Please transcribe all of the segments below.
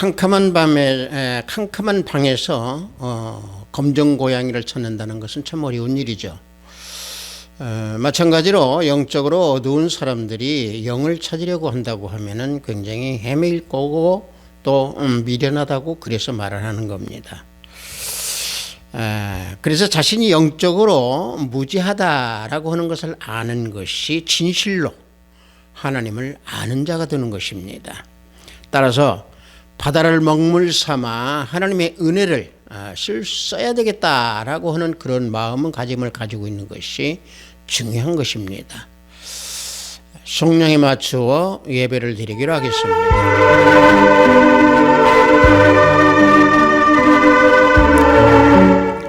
캄캄한 밤에 캄캄한 방에서 검정 고양이를 찾는다는 것은 참 어려운 일이죠. 마찬가지로 영적으로 어두운 사람들이 영을 찾으려고 한다고 하면은 굉장히 헤매일 거고 또 미련하다고 그래서 말을 하는 겁니다. 그래서 자신이 영적으로 무지하다라고 하는 것을 아는 것이 진실로 하나님을 아는 자가 되는 것입니다. 따라서 바다를 먹물 삼아 하나님의 은혜를 써야 되겠다라고 하는 그런 마음을 가지고 있는 것이 중요한 것입니다. 성령에 맞추어 예배를 드리기로 하겠습니다.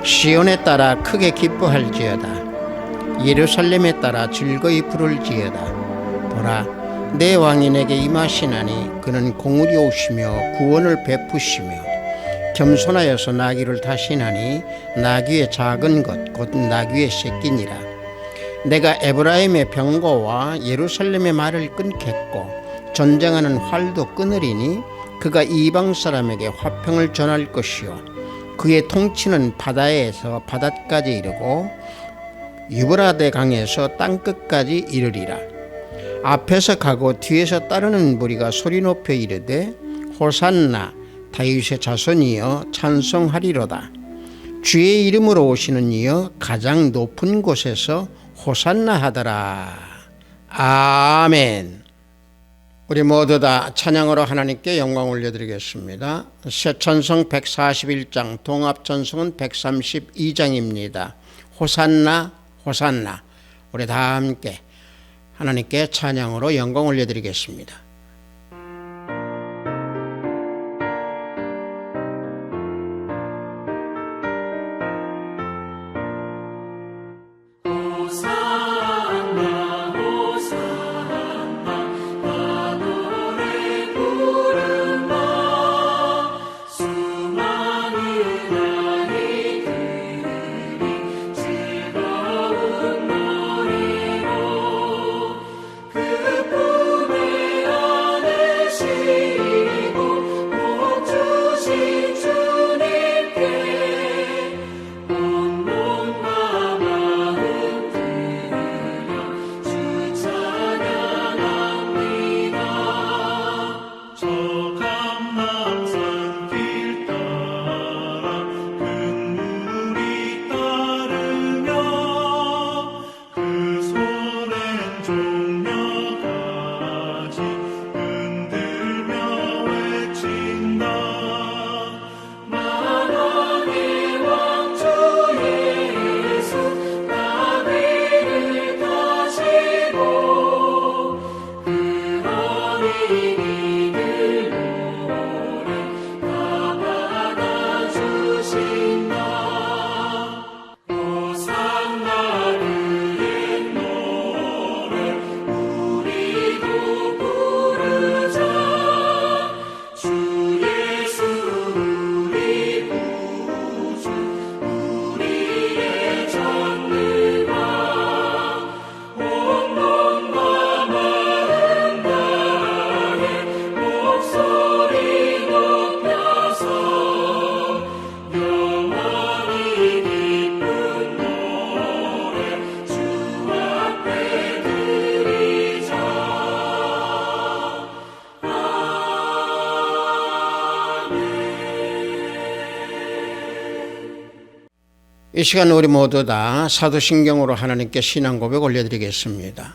시온에 따라 크게 기뻐할지어다. 예루살렘에 따라 즐거이 부를지어다. 보라, 내 왕이 내게 임하시나니 그는 공의리 오시며 구원을 베푸시며 겸손하여서 나귀를 타시나니 나귀의 작은 것 곧 나귀의 새끼니라. 내가 에브라임의 병거와 예루살렘의 말을 끊겠고 전쟁하는 활도 끊으리니 그가 이방 사람에게 화평을 전할 것이요 그의 통치는 바다에서 바다까지 이르고 유브라데 강에서 땅끝까지 이르리라. 앞에서 가고 뒤에서 따르는 무리가 소리 높여 이르되 호산나 다윗의 자손이여 찬송하리로다. 주의 이름으로 오시는 이여 가장 높은 곳에서 호산나 하더라. 아멘. 우리 모두 다 찬양으로 하나님께 영광 올려드리겠습니다. 새 찬송 141장, 동합 찬송은 132장입니다. 호산나 호산나. 우리 다 함께 하나님께 찬양으로 영광 올려드리겠습니다. 이 시간 우리 모두 다 사도신경으로 하나님께 신앙 고백 올려드리겠습니다.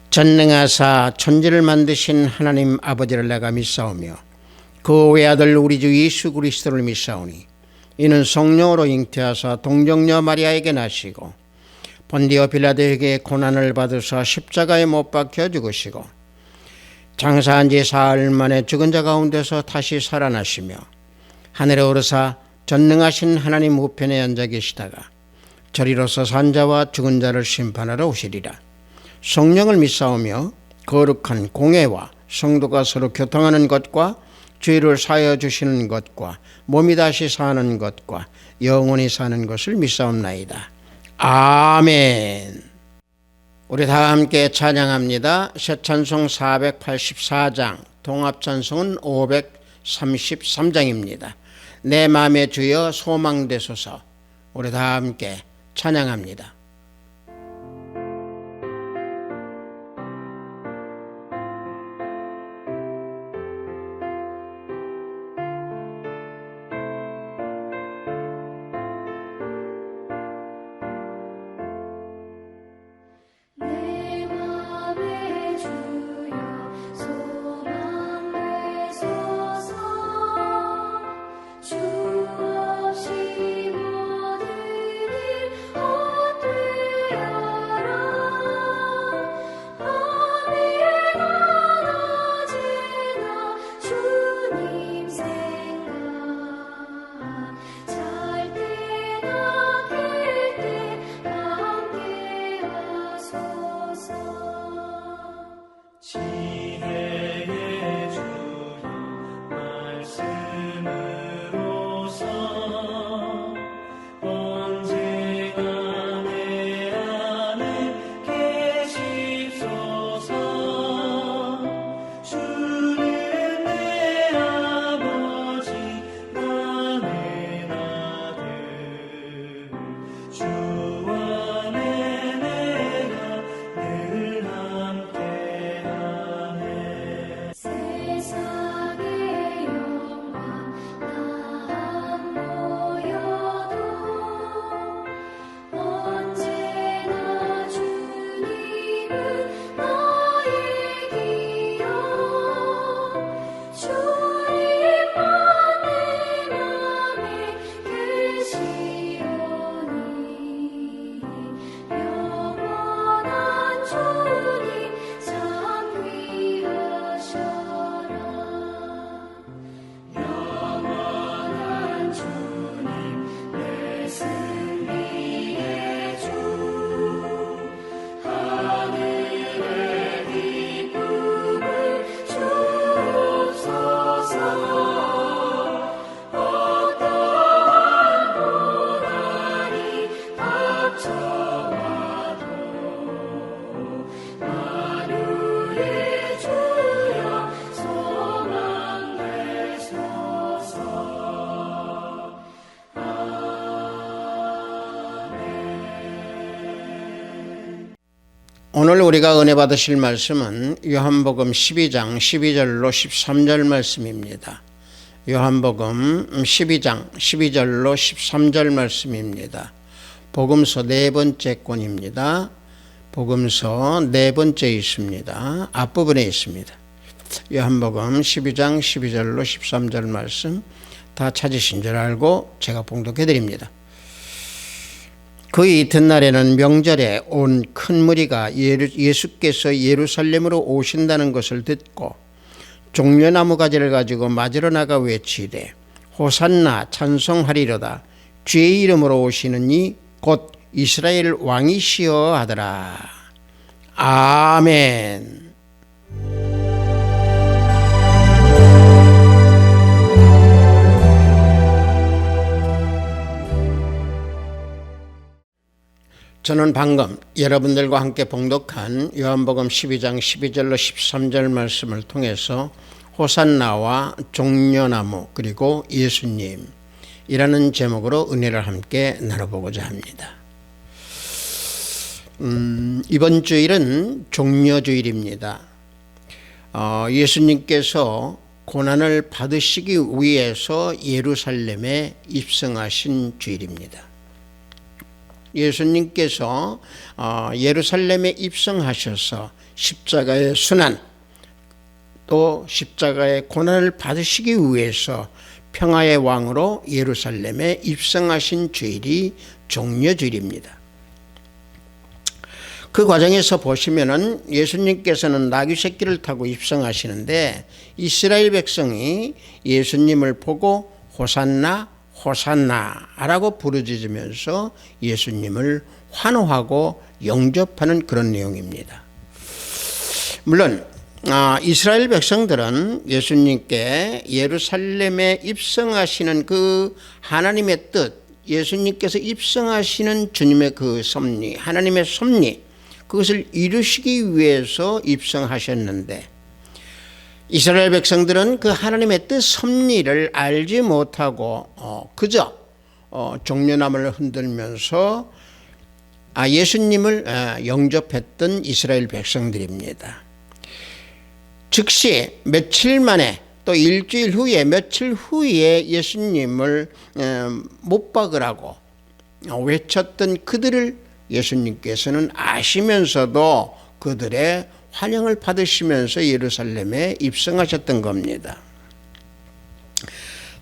전능하사 천지를 만드신 하나님 아버지를 내가 믿사오며 그 외아들 우리 주 예수 그리스도를 믿사오니 이는 성령으로 잉태하사 동정녀 마리아에게 나시고 본디오 빌라도에게 고난을 받으사 십자가에 못 박혀 죽으시고 장사한 지 사흘 만에 죽은 자 가운데서 다시 살아나시며 하늘에 오르사 전능하신 하나님 우편에 앉아 계시다가 저리로서 산 자와 죽은 자를 심판하러 오시리라. 성령을 믿사오며 거룩한 공회와 성도가 서로 교통하는 것과 죄를 사하여 주시는 것과 몸이 다시 사는 것과 영원히 사는 것을 믿사옵나이다. 아멘. 우리 다 함께 찬양합니다. 새 찬송 484장 동합찬송은 533장입니다. 내 마음의 주여 소망되소서. 우리 다 함께 찬양합니다. 오늘 우리가 은혜 받으실 말씀은 요한복음 12장 12절로 13절 말씀입니다. 요한복음 12장 12절로 13절 말씀입니다. 복음서 네 번째 권입니다. 복음서 네 번째 있습니다. 앞부분에 있습니다. 요한복음 12장 12절로 13절 말씀 다 찾으신 줄 알고 제가 봉독해 드립니다. 그 이튿날에는 명절에 온 큰 무리가 예수께서 예루살렘으로 오신다는 것을 듣고 종려나무 가지를 가지고 맞으러 나가 외치되 호산나 찬송하리로다 주의 이름으로 오시는 이 곧 이스라엘 왕이시여 하더라. 아멘. 저는 방금 여러분들과 함께 봉독한 요한복음 12장 12절로 13절 말씀을 통해서 호산나와 종려나무 그리고 예수님이라는 제목으로 은혜를 함께 나눠보고자 합니다. 이번 주일은 종려주일입니다. 예수님께서 고난을 받으시기 위해서 예루살렘에 입성하신 주일입니다. 예수님께서 예루살렘에 입성하셔서 십자가의 순환 또 십자가의 고난을 받으시기 위해서 평화의 왕으로 예루살렘에 입성하신 주일이 종려주일입니다. 그 과정에서 보시면은 예수님께서는 나귀 새끼를 타고 입성하시는데 이스라엘 백성이 예수님을 보고 호산나 호산나라고 부르짖으면서 예수님을 환호하고 영접하는 그런 내용입니다. 물론 이스라엘 백성들은 예수님께 예루살렘에 입성하시는 그 하나님의 뜻, 예수님께서 입성하시는 주님의 그 섭리, 하나님의 섭리, 그것을 이루시기 위해서 입성하셨는데 이스라엘 백성들은 그 하나님의 뜻 섭리를 알지 못하고 그저 종려나무를 흔들면서 예수님을 영접했던 이스라엘 백성들입니다. 즉시 며칠 만에 또 일주일 후에 며칠 후에 예수님을 못 박으라고 외쳤던 그들을 예수님께서는 아시면서도 그들의 환영을 받으시면서 예루살렘에 입성하셨던 겁니다.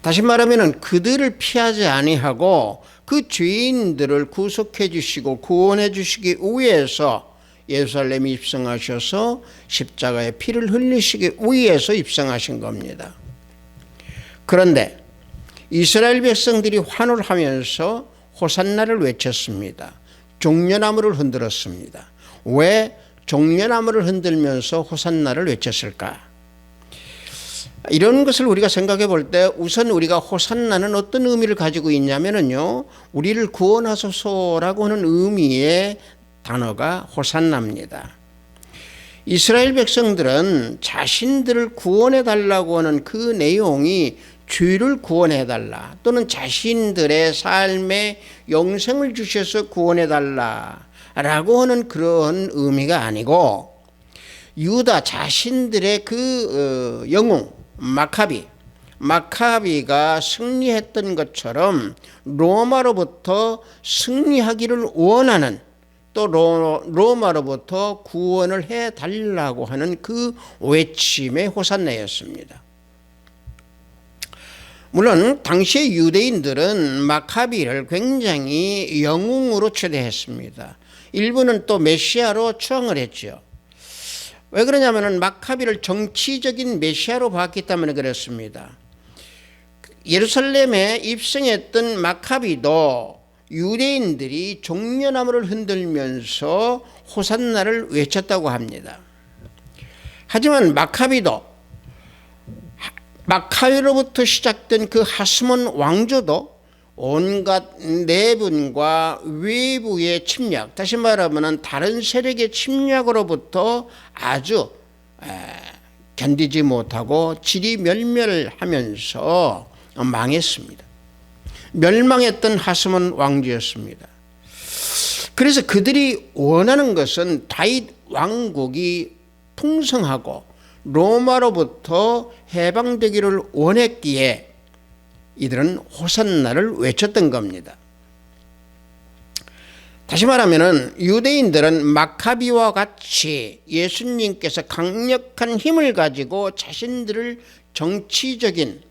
다시 말하면 그들을 피하지 아니하고 그 죄인들을 구속해 주시고 구원해 주시기 위해서 예루살렘에 입성하셔서 십자가에 피를 흘리시기 위해서 입성하신 겁니다. 그런데 이스라엘 백성들이 환호를 하면서 호산나를 외쳤습니다. 종려나무를 흔들었습니다. 왜 종려나무를 흔들면서 호산나를 외쳤을까? 이런 것을 우리가 생각해 볼 때 우선 우리가 호산나는 어떤 의미를 가지고 있냐면요, 우리를 구원하소서라고 하는 의미의 단어가 호산나입니다. 이스라엘 백성들은 자신들을 구원해 달라고 하는 그 내용이 죄를 구원해 달라 또는 자신들의 삶에 영생을 주셔서 구원해 달라라고 하는 그런 의미가 아니고, 유다 자신들의 그 영웅 마카비가 승리했던 것처럼 로마로부터 승리하기를 원하는, 또 로마로부터 구원을 해달라고 하는 그 외침의 호산나였습니다. 물론 당시의 유대인들은 마카비를 굉장히 영웅으로 추대했습니다. 일부는 또 메시아로 추앙을 했죠. 왜 그러냐면 마카비를 정치적인 메시아로 봤기 때문에 그렇습니다. 예루살렘에 입성했던 마카비도 유대인들이 종려나무를 흔들면서 호산나를 외쳤다고 합니다. 하지만 마카비로부터 시작된 그 하스몬 왕조도 온갖 내분과 외부의 침략, 다시 말하면 다른 세력의 침략으로부터 아주 견디지 못하고 지리멸멸하면서 망했습니다. 멸망했던 하스몬 왕조였습니다. 그래서 그들이 원하는 것은 다윗 왕국이 풍성하고 로마로부터 해방되기를 원했기에 이들은 호산나를 외쳤던 겁니다. 다시 말하면 유대인들은 마카비와 같이 예수님께서 강력한 힘을 가지고 자신들을 정치적인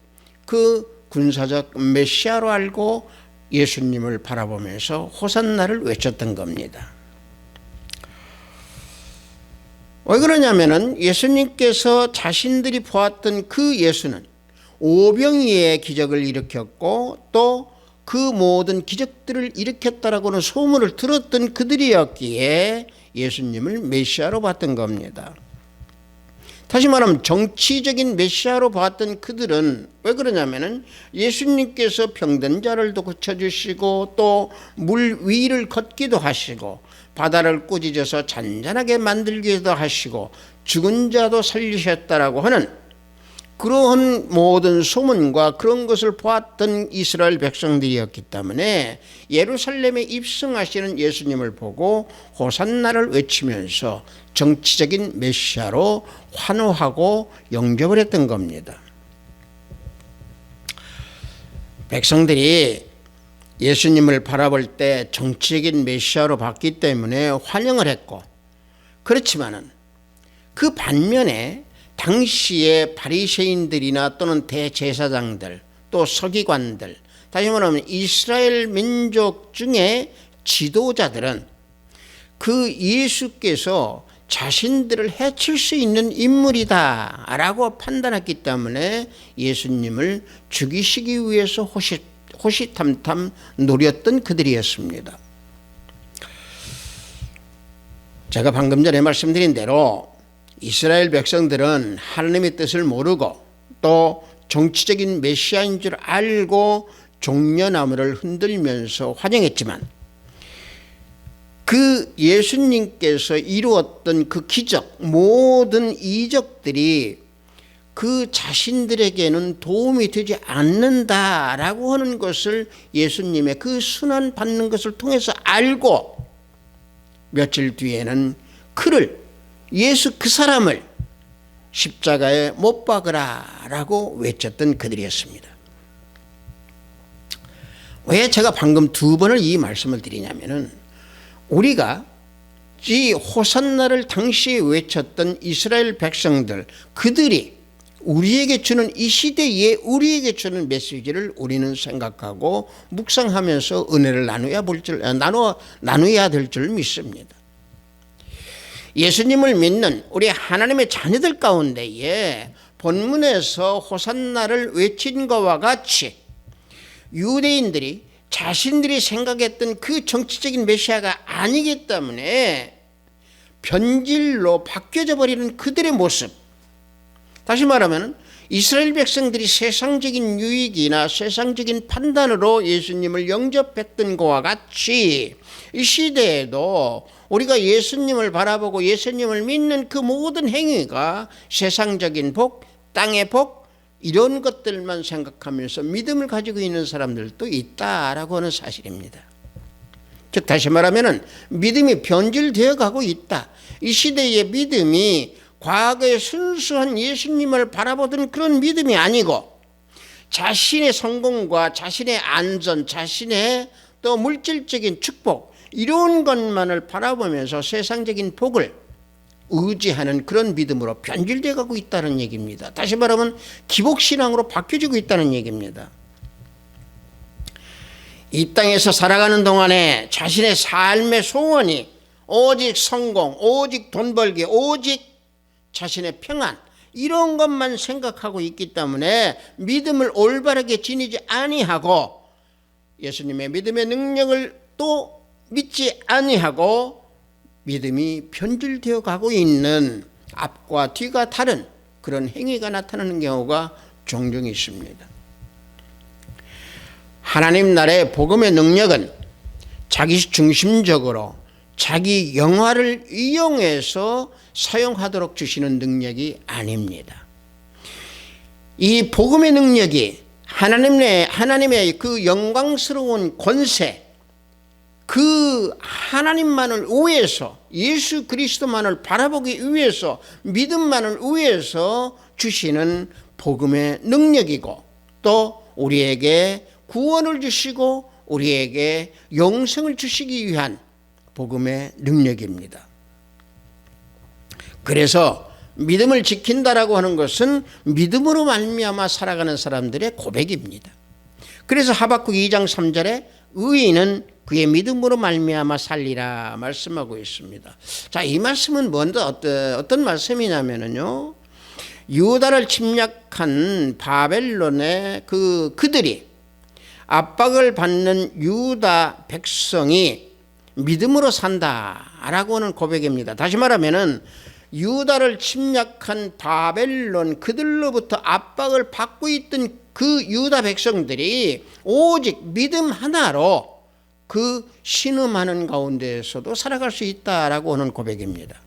그 군사적 메시아로 알고 예수님을 바라보면서 호산나를 외쳤던 겁니다. 왜 그러냐면은 예수님께서 자신들이 보았던 그 예수는 오병이의 기적을 일으켰고 또 그 모든 기적들을 일으켰다라고는 소문을 들었던 그들이었기에 예수님을 메시아로 봤던 겁니다. 다시 말하면 정치적인 메시아로 봤던 그들은 왜 그러냐면은 예수님께서 병든 자를 고쳐주시고 또 물 위를 걷기도 하시고 바다를 꾸짖어서 잔잔하게 만들기도 하시고 죽은 자도 살리셨다라고 하는 그러한 모든 소문과 그런 것을 보았던 이스라엘 백성들이었기 때문에 예루살렘에 입성하시는 예수님을 보고 호산나를 외치면서 정치적인 메시아로 환호하고 영접을 했던 겁니다. 백성들이 예수님을 바라볼 때 정치적인 메시아로 봤기 때문에 환영을 했고, 그렇지만은 그 반면에 당시의 바리새인들이나 또는 대제사장들 또 서기관들, 다시 말하면 이스라엘 민족 중에 지도자들은 그 예수께서 자신들을 해칠 수 있는 인물이다 라고 판단했기 때문에 예수님을 죽이시기 위해서 호시탐탐 노렸던 그들이었습니다. 제가 방금 전에 말씀드린 대로 이스라엘 백성들은 하나님의 뜻을 모르고 또 정치적인 메시아인 줄 알고 종려나무를 흔들면서 환영했지만 그 예수님께서 이루었던 그 기적, 모든 이적들이 그 자신들에게는 도움이 되지 않는다라고 하는 것을 예수님의 그 순환 받는 것을 통해서 알고 며칠 뒤에는 그를 예수 그 사람을 십자가에 못 박으라 라고 외쳤던 그들이었습니다. 왜 제가 방금 두 번을 이 말씀을 드리냐면은 우리가 이 호산나를 당시에 외쳤던 이스라엘 백성들 그들이 우리에게 주는 이 시대에 우리에게 주는 메시지를 우리는 생각하고 묵상하면서 은혜를 나누어야 될 줄 믿습니다. 예수님을 믿는 우리 하나님의 자녀들 가운데에 본문에서 호산나를 외친 것과 같이 유대인들이 자신들이 생각했던 그 정치적인 메시아가 아니기 때문에 변질로 바뀌어져 버리는 그들의 모습, 다시 말하면 이스라엘 백성들이 세상적인 유익이나 세상적인 판단으로 예수님을 영접했던 것과 같이 이 시대에도 우리가 예수님을 바라보고 예수님을 믿는 그 모든 행위가 세상적인 복, 땅의 복, 이런 것들만 생각하면서 믿음을 가지고 있는 사람들도 있다라고 하는 사실입니다. 즉 다시 말하면 믿음이 변질되어 가고 있다. 이 시대의 믿음이 과거의 순수한 예수님을 바라보던 그런 믿음이 아니고 자신의 성공과 자신의 안전, 자신의 또 물질적인 축복 이런 것만을 바라보면서 세상적인 복을 의지하는 그런 믿음으로 변질되어 가고 있다는 얘기입니다. 다시 말하면 기복신앙으로 바뀌어지고 있다는 얘기입니다. 이 땅에서 살아가는 동안에 자신의 삶의 소원이 오직 성공, 오직 돈 벌기, 오직 자신의 평안 이런 것만 생각하고 있기 때문에 믿음을 올바르게 지니지 아니하고 예수님의 믿음의 능력을 또 믿지 아니하고 믿음이 변질되어 가고 있는 앞과 뒤가 다른 그런 행위가 나타나는 경우가 종종 있습니다. 하나님 나라의 복음의 능력은 자기 중심적으로 자기 영화를 이용해서 사용하도록 주시는 능력이 아닙니다. 이 복음의 능력이 하나님의 그 영광스러운 권세, 그 하나님만을 위해서 예수 그리스도만을 바라보기 위해서 믿음만을 위해서 주시는 복음의 능력이고 또 우리에게 구원을 주시고 우리에게 영생을 주시기 위한 복음의 능력입니다. 그래서 믿음을 지킨다라고 하는 것은 믿음으로 말미암아 살아가는 사람들의 고백입니다. 그래서 하박국 2장 3절에 의인은 그의 믿음으로 말미암아 살리라 말씀하고 있습니다. 자, 이 말씀은 뭔가 어떤 말씀이냐면요, 유다를 침략한 바벨론의 그들이 압박을 받는 유다 백성이 믿음으로 산다라고 하는 고백입니다. 다시 말하면은 유다를 침략한 바벨론 그들로부터 압박을 받고 있던 그 유다 백성들이 오직 믿음 하나로 그 신음하는 가운데에서도 살아갈 수 있다라고 하는 고백입니다.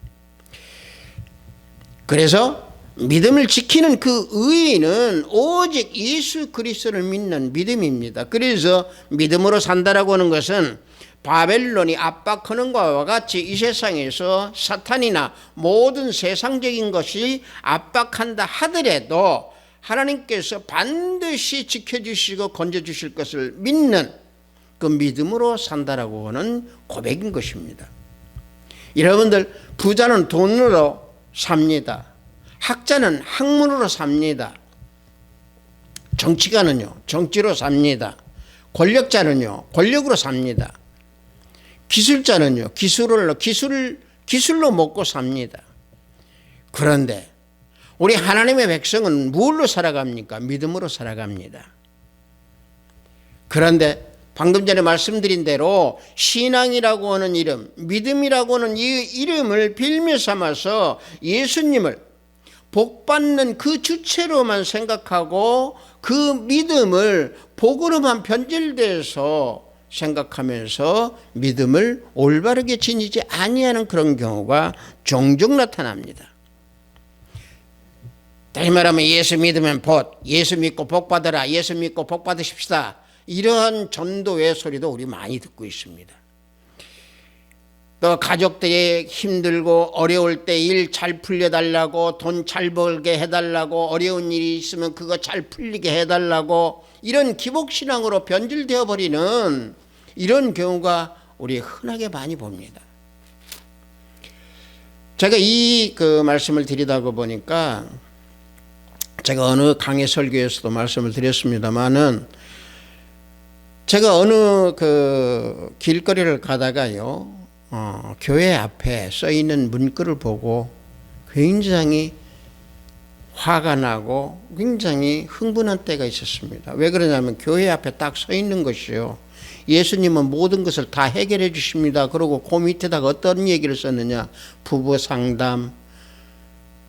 그래서 믿음을 지키는 그 의인은 오직 예수 그리스도를 믿는 믿음입니다. 그래서 믿음으로 산다라고 하는 것은 바벨론이 압박하는 것과 같이 이 세상에서 사탄이나 모든 세상적인 것이 압박한다 하더라도 하나님께서 반드시 지켜주시고 건져주실 것을 믿는 그 믿음으로 산다라고 하는 고백인 것입니다. 여러분들, 부자는 돈으로 삽니다. 학자는 학문으로 삽니다. 정치가는요, 정치로 삽니다. 권력자는요, 권력으로 삽니다. 기술자는요, 기술로 먹고 삽니다. 그런데 우리 하나님의 백성은 무엇로 살아갑니까? 믿음으로 살아갑니다. 그런데 방금 전에 말씀드린 대로 신앙이라고 하는 이름, 믿음이라고 하는 이 이름을 빌미 삼아서 예수님을 복받는 그 주체로만 생각하고 그 믿음을 복으로만 변질돼서 생각하면서 믿음을 올바르게 지니지 아니하는 그런 경우가 종종 나타납니다. 다시 말하면 예수 믿으면 복, 예수 믿고 복 받으라, 예수 믿고 복 받으십시다. 이러한 전도의 소리도 우리 많이 듣고 있습니다. 또 가족들이 힘들고 어려울 때 일 잘 풀려달라고, 돈 잘 벌게 해달라고, 어려운 일이 있으면 그거 잘 풀리게 해달라고, 이런 기복신앙으로 변질되어 버리는 이런 경우가 우리 흔하게 많이 봅니다. 제가 이 말씀을 드리다가 보니까 제가 어느 강의 설교에서도 말씀을 드렸습니다마는, 제가 어느 길거리를 가다가요, 교회 앞에 써 있는 문구를 보고 굉장히 화가 나고 굉장히 흥분한 때가 있었습니다. 왜 그러냐면 교회 앞에 딱 서 있는 것이요, 예수님은 모든 것을 다 해결해 주십니다. 그리고 그 밑에다가 어떤 얘기를 썼느냐, 부부 상담,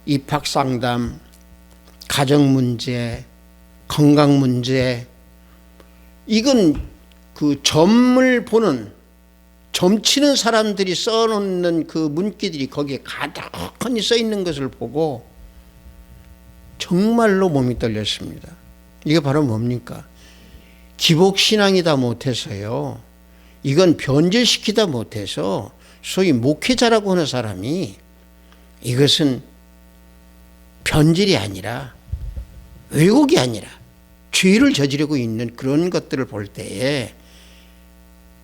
입학 상담, 가정 문제, 건강 문제, 이건 점을 보는, 점치는 사람들이 써놓는 그 문구들이 거기에 가득히 써 있는 것을 보고 정말로 몸이 떨렸습니다. 이게 바로 뭡니까? 기복신앙이다 못해서요, 이건 변질시키다 못해서 소위 목회자라고 하는 사람이 이것은 변질이 아니라, 왜곡이 아니라 죄를 저지르고 있는 그런 것들을 볼 때에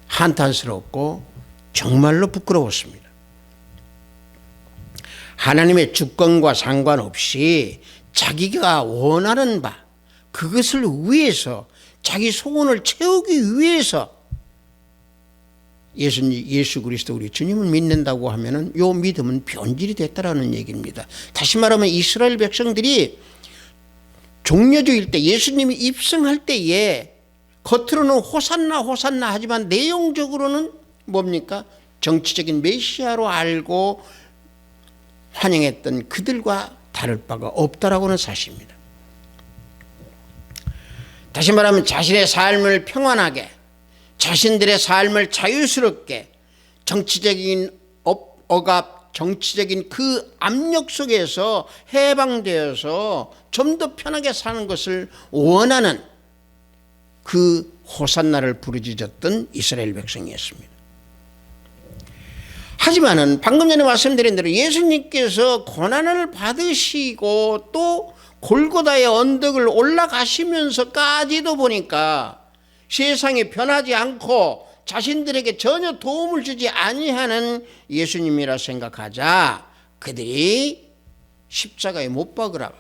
한탄스럽고 정말로 부끄러웠습니다. 하나님의 주권과 상관없이 자기가 원하는 바, 그것을 위해서, 자기 소원을 채우기 위해서 예수 그리스도 우리 주님을 믿는다고 하면은 요 믿음은 변질이 됐다라는 얘기입니다. 다시 말하면 이스라엘 백성들이 종려주일 때, 예수님이 입성할 때에 겉으로는 호산나 호산나 하지만 내용적으로는 뭡니까? 정치적인 메시아로 알고 환영했던 그들과 다를 바가 없다라고 하는 사실입니다. 다시 말하면 자신의 삶을 평안하게, 자신들의 삶을 자유스럽게, 정치적인 억압, 정치적인 그 압력 속에서 해방되어서 좀 더 편하게 사는 것을 원하는 그 호산나를 부르짖었던 이스라엘 백성이었습니다. 하지만은 방금 전에 말씀드린 대로 예수님께서 고난을 받으시고 또 골고다의 언덕을 올라가시면서까지도 보니까 세상이 변하지 않고 자신들에게 전혀 도움을 주지 아니하는 예수님이라 생각하자 그들이 십자가에 못 박으라,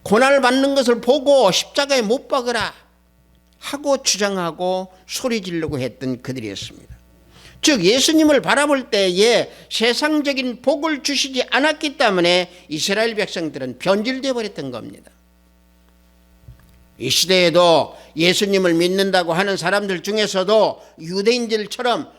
고난을 받는 것을 보고 십자가에 못 박으라 하고 주장하고 소리 지르고 했던 그들이었습니다. 즉 예수님을 바라볼 때에 세상적인 복을 주시지 않았기 때문에 이스라엘 백성들은 변질되어 버렸던 겁니다. 이 시대에도 예수님을 믿는다고 하는 사람들 중에서도 유대인들처럼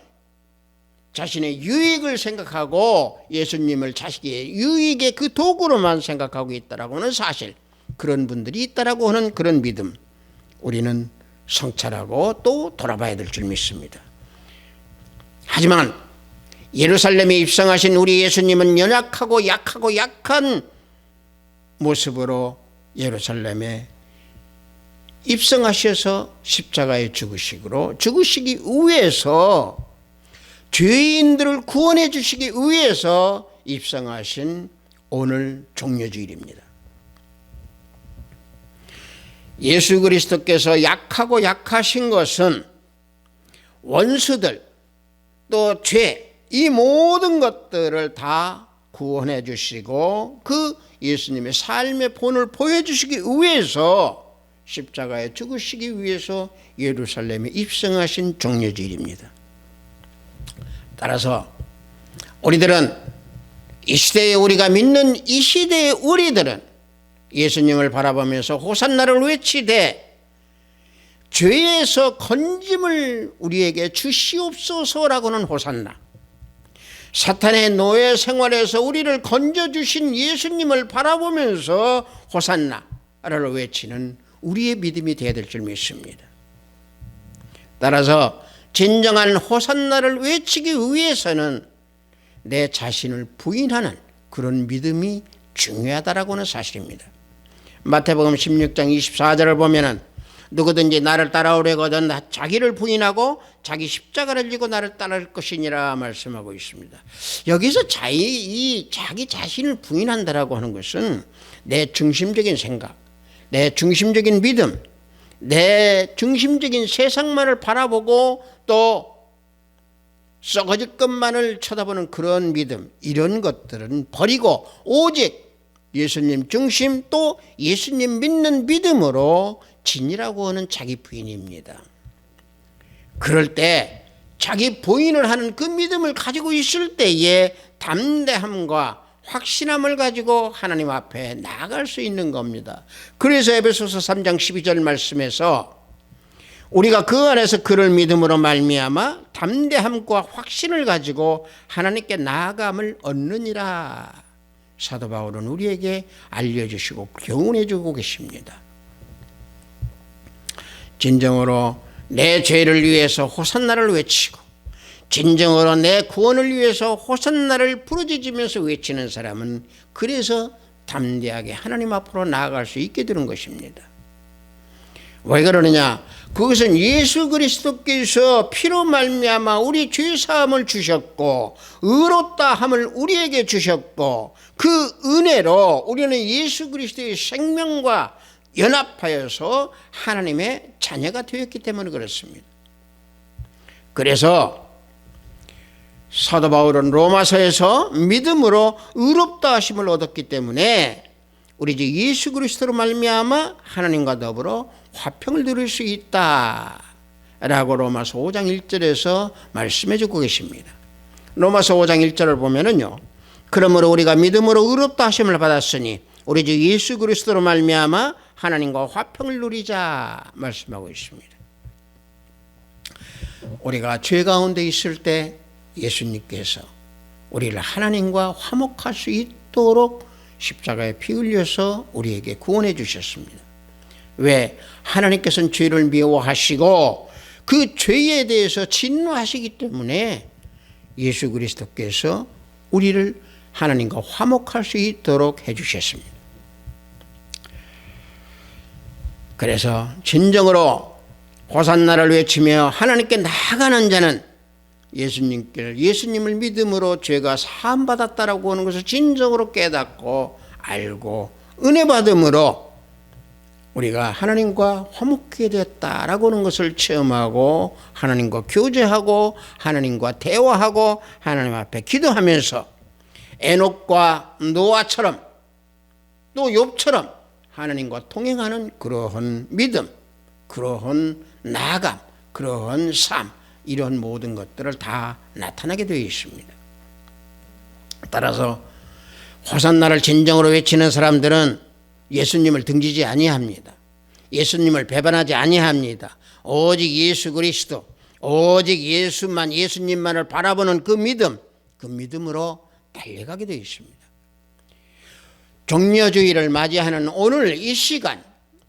자신의 유익을 생각하고 예수님을 자식의 유익의 그 도구로만 생각하고 있다라고 하는 사실, 그런 분들이 있다라고 하는 그런 믿음, 우리는 성찰하고 또 돌아봐야 될 줄 믿습니다. 하지만 예루살렘에 입성하신 우리 예수님은 연약하고 약한 모습으로 예루살렘에 입성하셔서 십자가에 죽으시기 위해서, 죄인들을 구원해 주시기 위해서 입성하신 오늘 종려주일입니다. 예수 그리스도께서 약하고 약하신 것은 원수들 또 죄, 이 모든 것들을 다 구원해 주시고 그 예수님의 삶의 본을 보여주시기 위해서 십자가에 죽으시기 위해서 예루살렘에 입성하신 종려주일입니다. 따라서 우리들은 이 시대에 우리가 믿는 이 시대의 우리들은 예수님을 바라보면서 호산나를 외치되 죄에서 건짐을 우리에게 주시옵소서라고는 호산나, 사탄의 노예 생활에서 우리를 건져주신 예수님을 바라보면서 호산나를 외치는 우리의 믿음이 되어야 될 줄 믿습니다. 따라서 진정한 호산나를 외치기 위해서는 내 자신을 부인하는 그런 믿음이 중요하다라고 하는 사실입니다. 마태복음 16장 24절을 보면은 누구든지 나를 따라오려거든 자기를 부인하고 자기 십자가를 지고 나를 따를 것이니라 말씀하고 있습니다. 여기서 자기 자신을 부인한다라고 하는 것은 내 중심적인 생각, 내 중심적인 믿음, 내 중심적인 세상만을 바라보고 또 썩어질 것만을 쳐다보는 그런 믿음, 이런 것들은 버리고 오직 예수님 중심 또 예수님 믿는 믿음으로 진이라고 하는 자기 부인입니다. 그럴 때 자기 부인을 하는 그 믿음을 가지고 있을 때에 담대함과 확신함을 가지고 하나님 앞에 나아갈 수 있는 겁니다. 그래서 에베소서 3장 12절 말씀에서 우리가 그 안에서 그를 믿음으로 말미암아 담대함과 확신을 가지고 하나님께 나아감을 얻느니라. 사도 바울은 우리에게 알려주시고 교훈해주고 계십니다. 진정으로 내 죄를 위해서 호산나를 외치고 진정으로 내 구원을 위해서 호산나를 부르짖으면서 외치는 사람은 그래서 담대하게 하나님 앞으로 나아갈 수 있게 되는 것입니다. 왜 그러느냐? 그것은 예수 그리스도께서 피로 말미암아 우리 죄 사함을 주셨고 의롭다 함을 우리에게 주셨고 그 은혜로 우리는 예수 그리스도의 생명과 연합하여서 하나님의 자녀가 되었기 때문에 그렇습니다. 그래서 사도 바울은 로마서에서 믿음으로 의롭다 하심을 얻었기 때문에 우리 주 예수 그리스도로 말미암아 하나님과 더불어 화평을 누릴 수 있다 라고 로마서 5장 1절에서 말씀해 주고 계십니다. 로마서 5장 1절을 보면은요, 그러므로 우리가 믿음으로 의롭다 하심을 받았으니 우리 주 예수 그리스도로 말미암아 하나님과 화평을 누리자 말씀하고 있습니다. 우리가 죄 가운데 있을 때 예수님께서 우리를 하나님과 화목할 수 있도록 십자가에 피 흘려서 우리에게 구원해 주셨습니다. 왜? 하나님께서는 죄를 미워하시고 그 죄에 대해서 진노하시기 때문에 예수 그리스도께서 우리를 하나님과 화목할 수 있도록 해 주셨습니다. 그래서 진정으로 호산나를 외치며 하나님께 나아가는 자는 예수님을 믿음으로 죄가 사함받았다라고 하는 것을 진정으로 깨닫고 알고 은혜 받음으로 우리가 하나님과 화목하게 되었다라고 하는 것을 체험하고 하나님과 교제하고 하나님과 대화하고 하나님 앞에 기도하면서 에녹과 노아처럼 또 욥처럼 하나님과 통행하는 그러한 믿음, 그러한 나아감, 그러한 삶, 이런 모든 것들을 다 나타나게 되어 있습니다. 따라서 호산나를 진정으로 외치는 사람들은 예수님을 등지지 아니합니다. 예수님을 배반하지 아니합니다. 오직 예수 그리스도, 오직 예수님만을 바라보는 그 믿음으로 달려가게 되어 있습니다. 종려주의를 맞이하는 오늘 이 시간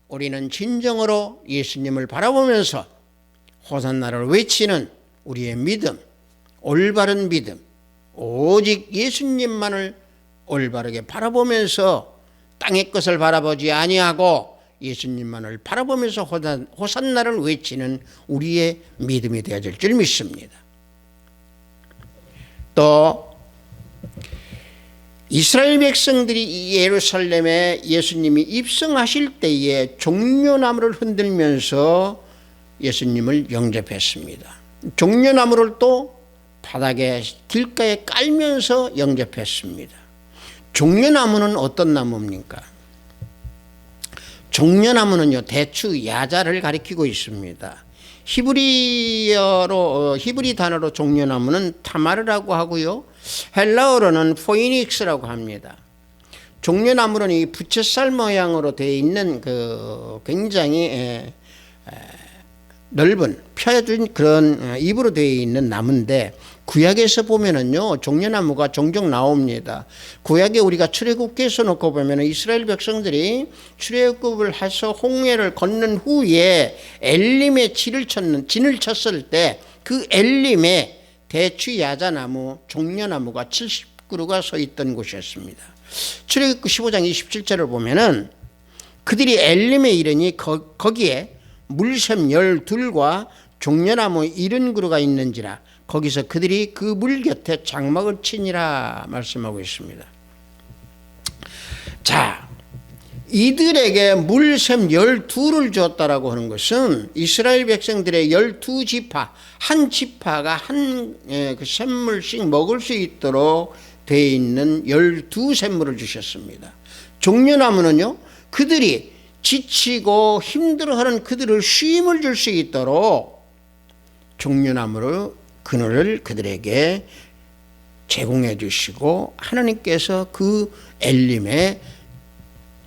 우리는 진정으로 예수님을 바라보면서 호산나를 외치는 우리의 믿음, 올바른 믿음, 오직 예수님만을 올바르게 바라보면서 땅의 것을 바라보지 아니하고 예수님만을 바라보면서 호산나를 외치는 우리의 믿음이 되어질 줄 믿습니다. 또 이스라엘 백성들이 예루살렘에 예수님이 입성하실 때에 종려나무를 흔들면서 예수님을 영접했습니다. 종려나무를 또 바닥에 길가에 깔면서 영접했습니다. 종려나무는 어떤 나무입니까? 종려나무는요, 대추 야자를 가리키고 있습니다. 히브리 단어로 종려나무는 타마르라고 하고요, 헬라어로는 포이닉스라고 합니다. 종려나무는 이 부채살 모양으로 되어 있는 그 굉장히 넓은 펴진 그런 잎으로 되어 있는 나무인데, 구약에서 보면은요 종려나무가 종종 나옵니다. 구약에 우리가 출애굽기에서 놓고 보면은 이스라엘 백성들이 출애굽을 해서 홍해를 건넌 후에 엘림에 진을 쳤을 때 그 엘림에 대추 야자나무 종려나무가 70그루가 서 있던 곳이었습니다. 출애굽기 15장 27절을 보면은 그들이 엘림에 이르니 거기에 물샘 12과 종려나무 70그루가 있는지라 거기서 그들이 그 물 곁에 장막을 치니라 말씀하고 있습니다. 자, 이들에게 물샘 12를 주었다라고 하는 것은 이스라엘 백성들의 12지파, 한 지파가 그 샘물씩 먹을 수 있도록 되어 있는 12샘물을 주셨습니다. 종려나무는요, 그들이 지치고 힘들어하는 그들을 쉼을 줄 수 있도록 종려나무로 그늘을 그들에게 제공해 주시고 하나님께서 그 엘림에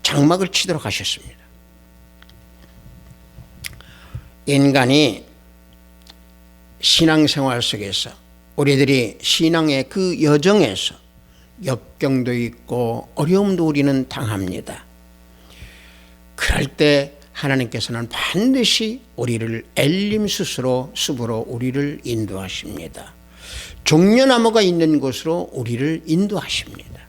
장막을 치도록 하셨습니다. 인간이 신앙생활 속에서 우리들이 신앙의 그 여정에서 역경도 있고 어려움도 우리는 당합니다. 그럴 때 하나님께서는 반드시 우리를 엘림 숲으로 우리를 인도하십니다. 종려나무가 있는 곳으로 우리를 인도하십니다.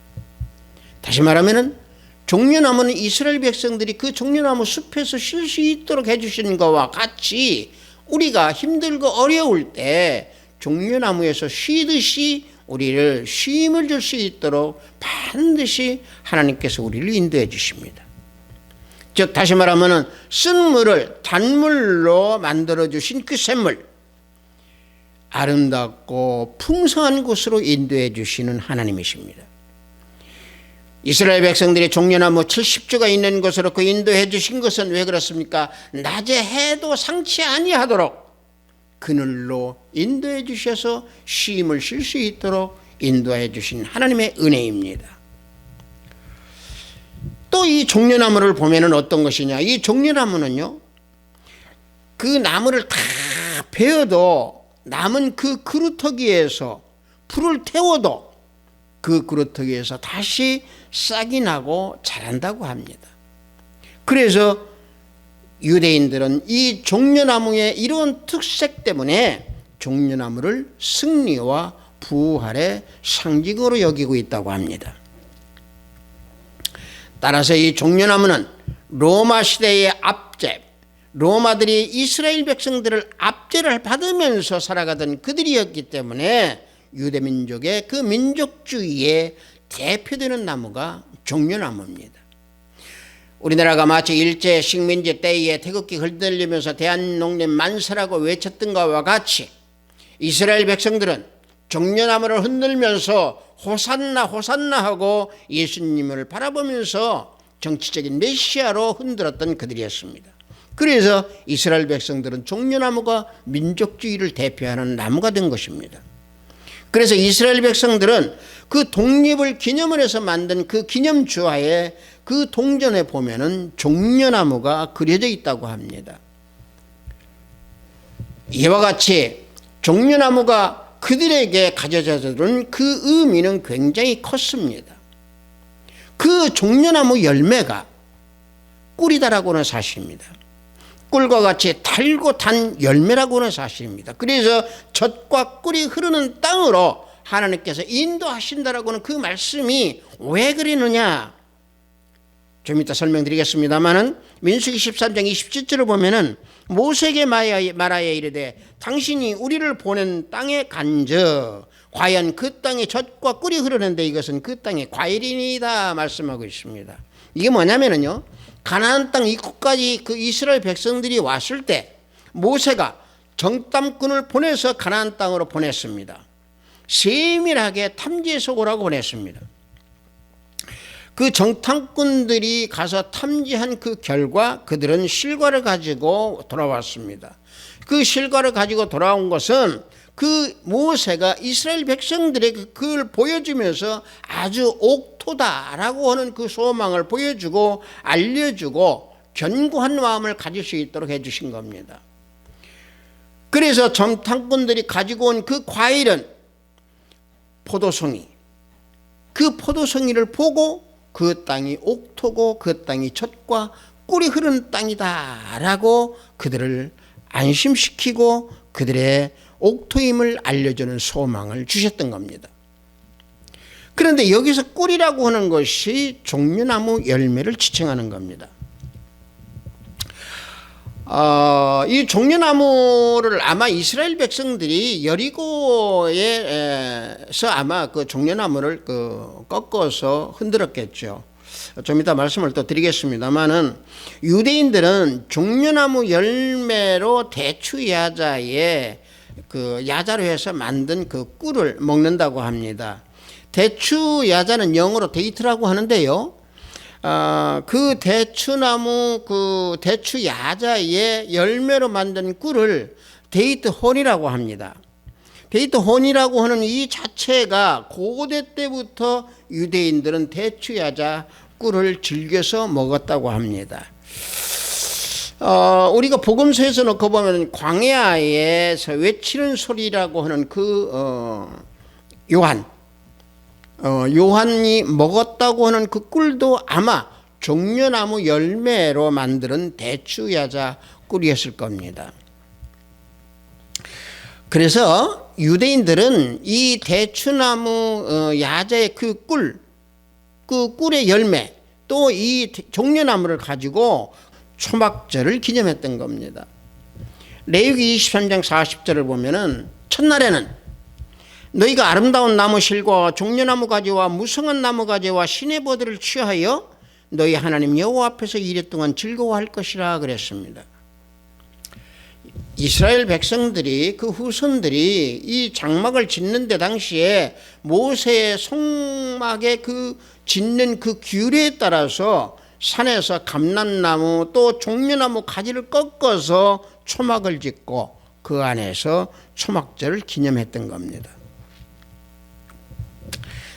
다시 말하면 종려나무는 이스라엘 백성들이 그 종려나무 숲에서 쉴 수 있도록 해주신 것과 같이 우리가 힘들고 어려울 때 종려나무에서 쉬듯이 우리를 쉼을 줄 수 있도록 반드시 하나님께서 우리를 인도해 주십니다. 즉 다시 말하면 쓴 물을 단물로 만들어 주신 그 샘물, 아름답고 풍성한 곳으로 인도해 주시는 하나님이십니다. 이스라엘 백성들이 종려나무 70주가 있는 곳으로 그 인도해 주신 것은 왜 그렇습니까? 낮에 해도 상치 아니하도록 그늘로 인도해 주셔서 쉼을 쉴 수 있도록 인도해 주신 하나님의 은혜입니다. 또 이 종려나무를 보면은 어떤 것이냐? 이 종려나무는요, 그 나무를 다 베어도 남은 그 그루터기에서 불을 태워도 그 그루터기에서 다시 싹이 나고 자란다고 합니다. 그래서 유대인들은 이 종려나무의 이런 특색 때문에 종려나무를 승리와 부활의 상징으로 여기고 있다고 합니다. 따라서 이 종려나무는 로마 시대의 압제, 로마들이 이스라엘 백성들을 압제를 받으면서 살아가던 그들이었기 때문에 유대민족의 그 민족주의의 대표되는 나무가 종려나무입니다. 우리나라가 마치 일제 식민지 때에 태극기 흔들리면서 대한농립 만세라고 외쳤던 것과 같이 이스라엘 백성들은 종려나무를 흔들면서 호산나 호산나 하고 예수님을 바라보면서 정치적인 메시아로 흔들었던 그들이었습니다. 그래서 이스라엘 백성들은 종려나무가 민족주의를 대표하는 나무가 된 것입니다. 그래서 이스라엘 백성들은 그 독립을 기념을 해서 만든 그 기념주화에 그 동전에 보면은 종려나무가 그려져 있다고 합니다. 이와 같이 종려나무가 그들에게 가져다주는 그 의미는 굉장히 컸습니다. 그 종려나무 열매가 꿀이다라고 하는 사실입니다. 꿀과 같이 달고 단 열매라고 하는 사실입니다. 그래서 젖과 꿀이 흐르는 땅으로 하나님께서 인도하신다라고 하는 그 말씀이 왜 그러느냐? 좀 이따 설명드리겠습니다만은 민수기 13장 27절을 보면은 모세에게 말하여 이르되 당신이 우리를 보낸 땅에 간저 과연 그 땅에 젖과 꿀이 흐르는데 이것은 그 땅의 과일이니이다 말씀하고 있습니다. 이게 뭐냐면은요, 가나안 땅 입구까지 그 이스라엘 백성들이 왔을 때 모세가 정탐꾼을 보내서 가나안 땅으로 보냈습니다. 세밀하게 탐지해서 오라고 보냈습니다. 그 정탐꾼들이 가서 탐지한 그 결과 그들은 실과를 가지고 돌아왔습니다. 그 실과를 가지고 돌아온 것은 그 모세가 이스라엘 백성들에게 그걸 보여주면서 아주 옥토다라고 하는 그 소망을 보여주고 알려주고 견고한 마음을 가질 수 있도록 해주신 겁니다. 그래서 정탐꾼들이 가지고 온 그 과일은 포도송이, 그 포도송이를 보고 그 땅이 옥토고 그 땅이 젖과 꿀이 흐르는 땅이다 라고 그들을 안심시키고 그들의 옥토임을 알려주는 소망을 주셨던 겁니다. 그런데 여기서 꿀이라고 하는 것이 종려나무 열매를 지칭하는 겁니다. 이 종려나무를 아마 이스라엘 백성들이 여리고에서 아마 그 종려나무를 꺾어서 흔들었겠죠. 좀 이따 말씀을 또 드리겠습니다만은, 유대인들은 종려나무 열매로 대추 야자에 야자로 해서 만든 그 꿀을 먹는다고 합니다. 대추 야자는 영어로 데이트라고 하는데요. 그 대추나무 대추 야자의 열매로 만든 꿀을 데이트 혼이라고 합니다. 데이트 혼이라고 하는 이 자체가 고대 때부터 유대인들은 대추 야자 꿀을 즐겨서 먹었다고 합니다. 우리가 복음서에서 놓고 보면 광야에서 외치는 소리라고 하는 요한이 먹었다고 하는 그 꿀도 아마 종려나무 열매로 만드는 대추야자 꿀이었을 겁니다. 그래서 유대인들은 이 대추나무 야자의 그 꿀의 열매, 또 이 종려나무를 가지고 초막절을 기념했던 겁니다. 레위기 23장 40절을 보면은, 첫날에는 너희가 아름다운 나무 실과 종려나무 가지와 무성한 나무 가지와 시내버들을 취하여 너희 하나님 여호와 앞에서 이래 동안 즐거워할 것이라 그랬습니다. 이스라엘 백성들이, 그 후손들이 이 장막을 짓는데 당시에 모세의 성막에 짓는 그 규례에 따라서 산에서 감람나무 또 종려나무 가지를 꺾어서 초막을 짓고 그 안에서 초막절을 기념했던 겁니다.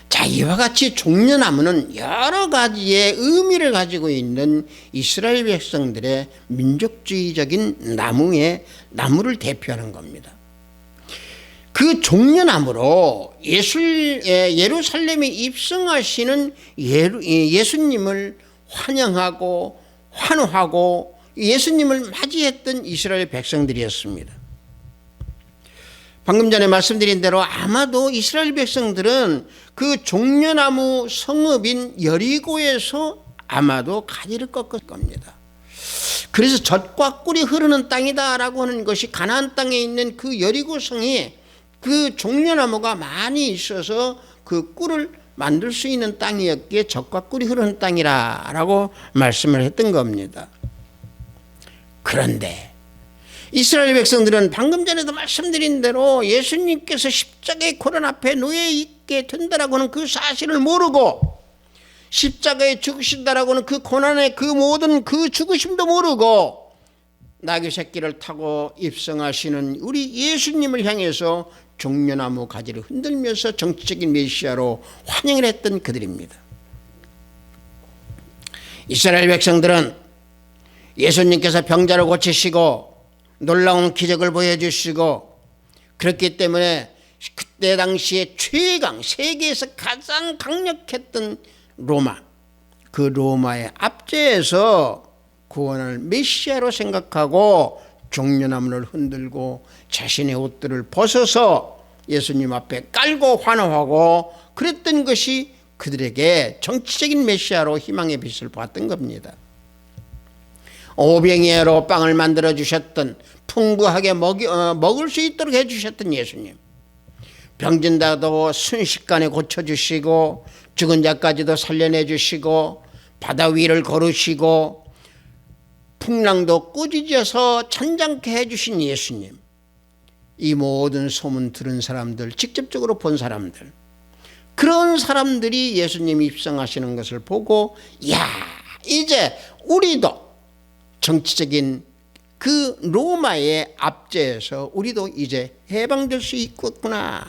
자, 이와 같이 종려나무는 여러 가지의 의미를 가지고 있는 이스라엘 백성들의 민족주의적인 나무를 대표하는 겁니다. 그 종려나무로 예루살렘에 입성하시는 예수님을 환영하고 환호하고 예수님을 맞이했던 이스라엘 백성들이었습니다. 방금 전에 말씀드린 대로 아마도 이스라엘 백성들은 그 종려나무 성읍인 여리고에서 아마도 가지를 꺾을 겁니다. 그래서 젖과 꿀이 흐르는 땅이다라고 하는 것이, 가나안 땅에 있는 그 여리고 성이 그 종려나무가 많이 있어서 그 꿀을 만들 수 있는 땅이었기에 젖과 꿀이 흐르는 땅이라고 말씀을 했던 겁니다. 그런데 이스라엘 백성들은 방금 전에도 말씀드린 대로 예수님께서 십자가의 고난 앞에 놓여 있게 된다라고 하는 그 사실을 모르고, 십자가에 죽으신다라고 하는 그 고난의 그 모든 그 죽으심도 모르고, 나귀 새끼를 타고 입성하시는 우리 예수님을 향해서 종려나무 가지를 흔들면서 정치적인 메시아로 환영을 했던 그들입니다. 이스라엘 백성들은 예수님께서 병자를 고치시고 놀라운 기적을 보여주시고, 그렇기 때문에 그때 당시에 최강, 세계에서 가장 강력했던 로마, 그 로마의 압제에서 구원을 메시아로 생각하고 종려나무를 흔들고 자신의 옷들을 벗어서 예수님 앞에 깔고 환호하고 그랬던 것이 그들에게 정치적인 메시아로 희망의 빛을 보았던 겁니다. 오병이어로 빵을 만들어 주셨던, 풍부하게 먹을 수 있도록 해주셨던 예수님, 병진자도 순식간에 고쳐주시고 죽은 자까지도 살려내 주시고 바다 위를 걸으시고 풍랑도 꾸짖어서 찬장케 해주신 예수님, 이 모든 소문 들은 사람들, 직접적으로 본 사람들, 그런 사람들이 예수님이 입성하시는 것을 보고, 야, 이제 우리도 정치적인 그 로마의 압제에서 우리도 이제 해방될 수 있겠구나,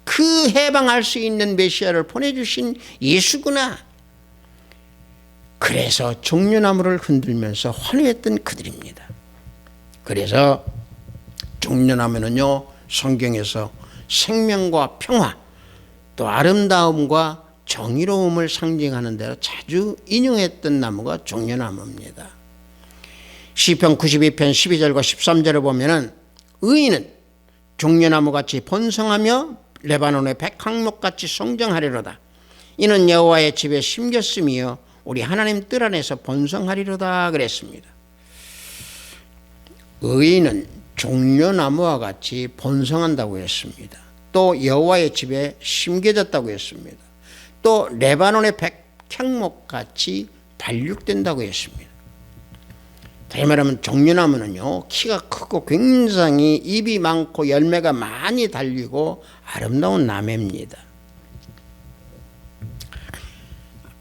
그 해방할 수 있는 메시아를 보내주신 예수구나. 그래서 종려나무를 흔들면서 환호했던 그들입니다. 그래서 종려나무는요, 성경에서 생명과 평화, 또 아름다움과 정의로움을 상징하는 대로 자주 인용했던 나무가 종려나무입니다. 시편 92편 12절과 13절을 보면은, 의인은 종려나무같이 번성하며 레바논의 백항목같이 성장하리로다. 이는 여호와의 집에 심겼으며 우리 하나님 뜰 안에서 번성하리로다 그랬습니다. 의인은 종려나무와 같이 번성한다고 했습니다. 또 여호와의 집에 심겨졌다고 했습니다. 또 레바논의 백향목같이 발육된다고 했습니다. 다시 말하면 종려나무는요, 키가 크고 굉장히 잎이 많고 열매가 많이 달리고 아름다운 나무입니다.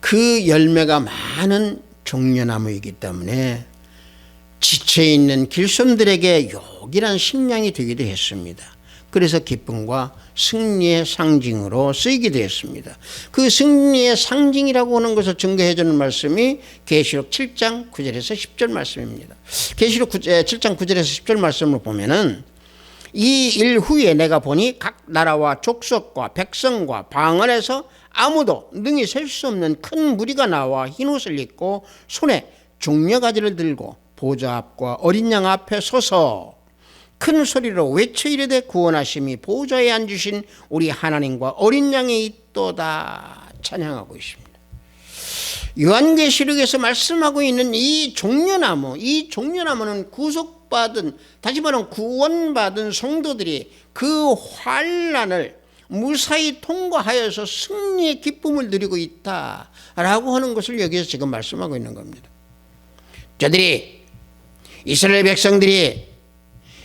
그 열매가 많은 종려나무이기 때문에 지쳐있는 길손들에게 요긴한 식량이 되기도 했습니다. 그래서 기쁨과 승리의 상징으로 쓰이기도 했습니다. 그 승리의 상징이라고 하는 것을 증거해 주는 말씀이 계시록 7장 9절에서 10절 말씀입니다. 계시록 7장 9절에서 10절 말씀을 보면은 이 일 후에 내가 보니 각 나라와 족속과 백성과 방언에서 아무도 능히 셀 수 없는 큰 무리가 나와 흰옷을 입고 손에 종려가지를 들고 보좌 앞과 어린 양 앞에 서서 큰 소리로 외쳐 이르되 구원하심이 보좌에 앉으신 우리 하나님과 어린 양이 있도다 찬양하고 있습니다. 요한계시록에서 말씀하고 있는 이 종려나무는 구속받은, 다시 말하면 구원받은 성도들이 그 환난을 무사히 통과하여서 승리의 기쁨을 누리고 있다라고 하는 것을 여기서 지금 말씀하고 있는 겁니다. 저들이, 이스라엘 백성들이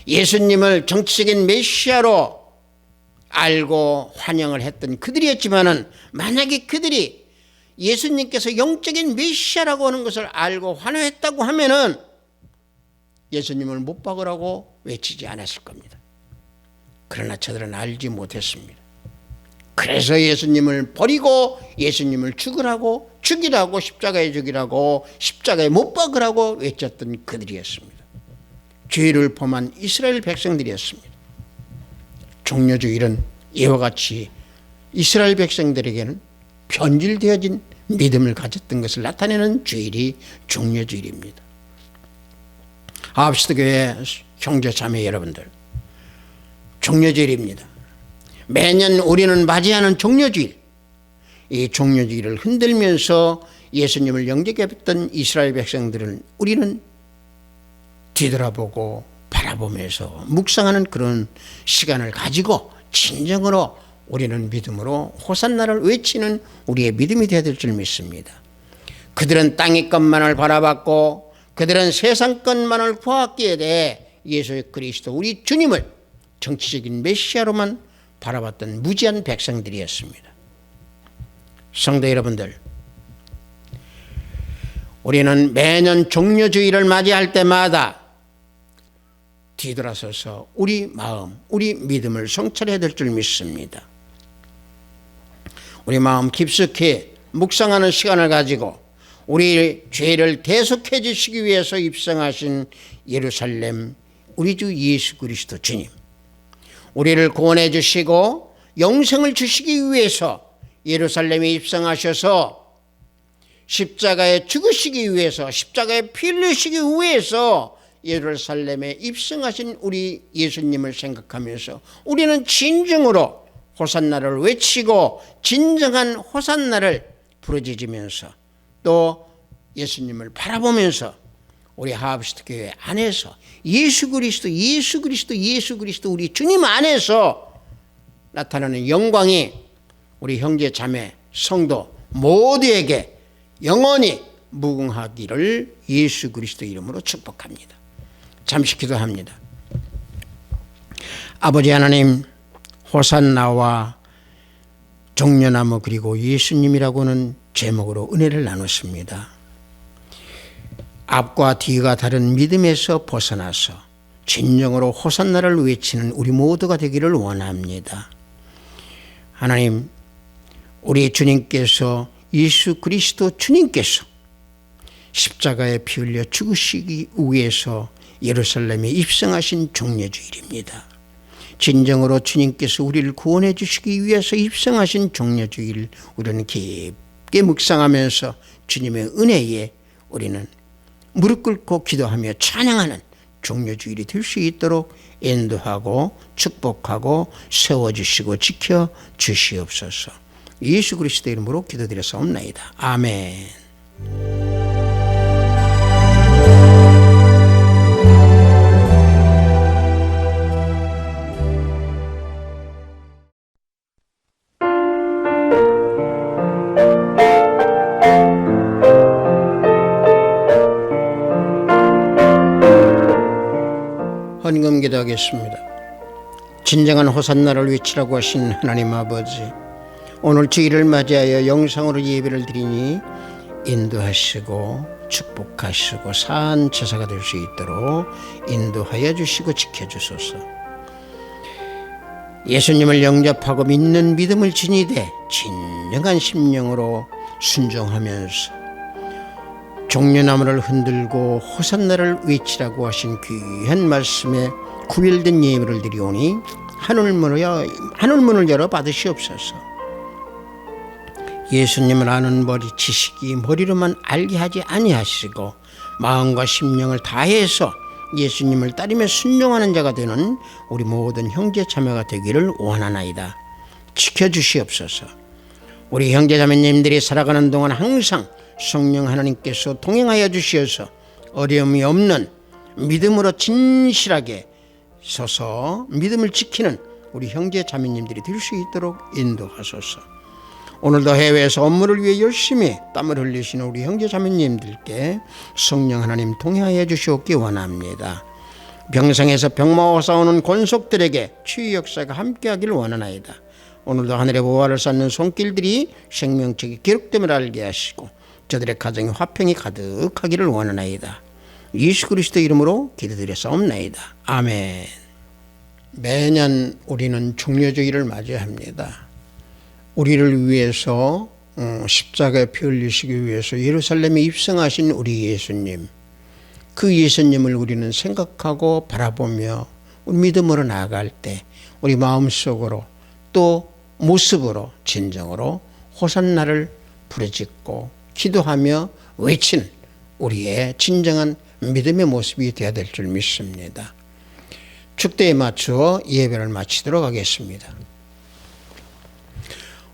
예수님을 정치적인 메시아로 알고 환영을 했던 그들이었지만은, 만약에 그들이 예수님께서 영적인 메시아라고 하는 것을 알고 환호했다고 하면은 예수님을 못 박으라고 외치지 않았을 겁니다. 그러나 저들은 알지 못했습니다. 그래서 예수님을 버리고 예수님을 죽이라고 십자가에 죽이라고 십자가에 못 박으라고 외쳤던 그들이었습니다. 죄를 범한 이스라엘 백성들이었습니다. 종려주일은 이와 같이 이스라엘 백성들에게는 변질되어진 믿음을 가졌던 것을 나타내는 주일이 종려주일입니다. 아합시드교회 형제 자매 여러분들, 종려주일입니다. 매년 우리는 맞이하는 종려주일, 이 종려주일을 흔들면서 예수님을 영접했던 이스라엘 백성들은 우리는 뒤돌아보고 바라보면서 묵상하는 그런 시간을 가지고 진정으로 우리는 믿음으로 호산나를 외치는 우리의 믿음이 되어야 될 줄 믿습니다. 그들은 땅의 것만을 바라봤고 그들은 세상 것만을 보았기에 대해 예수 그리스도 우리 주님을 정치적인 메시아로만 바라봤던 무지한 백성들이었습니다. 성도 여러분들, 우리는 매년 종려주일을 맞이할 때마다 뒤돌아서서 우리 마음, 우리 믿음을 성찰해야 될 줄 믿습니다. 우리 마음 깊숙이 묵상하는 시간을 가지고 우리 죄를 대속해 주시기 위해서 입성하신 예루살렘 우리 주 예수 그리스도 주님, 우리를 구원해 주시고 영생을 주시기 위해서 예루살렘에 입성하셔서 십자가에 죽으시기 위해서, 십자가에 피 흘리시기 위해서 예루살렘에 입성하신 우리 예수님을 생각하면서 우리는 진정으로 호산나를 외치고 진정한 호산나를 부르짖으면서 또 예수님을 바라보면서 우리 하합시트 교회 안에서 예수 그리스도 우리 주님 안에서 나타나는 영광이 우리 형제 자매 성도 모두에게 영원히 무궁하기를 예수 그리스도 이름으로 축복합니다. 잠시 기도합니다. 아버지 하나님, 호산나와 종려나무 그리고 예수님이라고는 제목으로 은혜를 나눴습니다. 앞과 뒤가 다른 믿음에서 벗어나서 진정으로 호산나를 외치는 우리 모두가 되기를 원합니다. 하나님, 우리 주님께서, 예수 그리스도 주님께서 십자가에 피 흘려 죽으시기 위해서 예루살렘에 입성하신 종려주일입니다. 진정으로 주님께서 우리를 구원해 주시기 위해서 입성하신 종려주일, 우리는 깊게 묵상하면서 주님의 은혜에 우리는 무릎 꿇고 기도하며 찬양하는 종려주일이 될 수 있도록 인도하고 축복하고 세워주시고 지켜주시옵소서. 예수 그리스도 이름으로 기도드렸사옵나이다. 아멘. 기도하겠습니다. 진정한 호산나를 외치라고 하신 하나님 아버지, 오늘 주일을 맞이하여 영상으로 예배를 드리니 인도하시고 축복하시고 산 제사가 될 수 있도록 인도하여 주시고 지켜주소서. 예수님을 영접하고 믿는 믿음을 지니되 진정한 심령으로 순종하면서 종려나무를 흔들고 호산나를 외치라고 하신 귀한 말씀에 구별된 예배를 드리오니 하늘문을 열어 받으시옵소서. 예수님을 아는 머리 지식이 머리로만 알게 하지 아니하시고 마음과 심령을 다해서 예수님을 따르며 순종하는 자가 되는 우리 모든 형제 자매가 되기를 원하나이다. 지켜주시옵소서. 우리 형제 자매님들이 살아가는 동안 항상 성령 하나님께서 동행하여 주시어서 어려움이 없는 믿음으로 진실하게 서서 믿음을 지키는 우리 형제 자매님들이 될 수 있도록 인도하소서. 오늘도 해외에서 업무를 위해 열심히 땀을 흘리시는 우리 형제 자매님들께 성령 하나님 동행하여 주시옵기 원합니다. 병상에서 병마와 싸우는 권속들에게 치유 역사가 함께하기를 원하나이다. 오늘도 하늘의 보화를 쌓는 손길들이 생명책이 기록됨을 알게 하시고 저들의 가정에 화평이 가득하기를 원하나이다. 예수 그리스도 이름으로 기도드렸사옵나이다. 아멘. 매년 우리는 종려주의를 맞이합니다. 우리를 위해서 십자가에 피 흘리시기 위해서 예루살렘에 입성하신 우리 예수님, 그 예수님을 우리는 생각하고 바라보며 믿음으로 나아갈 때 우리 마음속으로 또 모습으로 진정으로 호산나를 부르짖고 기도하며 외치는 우리의 진정한 믿음의 모습이 되어야 될 줄 믿습니다. 축대에 맞추어 예배를 마치도록 하겠습니다.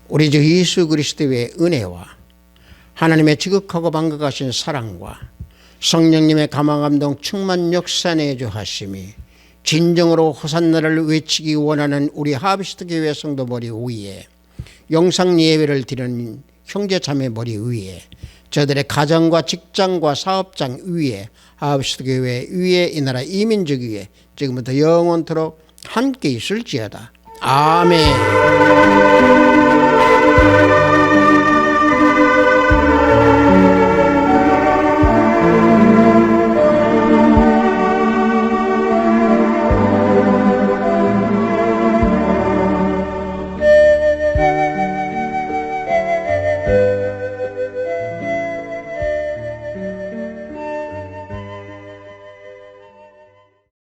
우리 주 예수 그리스도의 은혜와 하나님의 지극하고 방극하신 사랑과 성령님의 감화감동 충만 역사 내주 하심이 진정으로 호산나를 외치기 원하는 우리 하비스트 교회 성도 머리 위에 영상 예배를 드리는 형제 자매 머리 위에 저들의 가정과 직장과 사업장 위에 하비스트 교회 위에 이 나라 이민족 위에 지금부터 영원토록 함께 있을지어다. 아멘.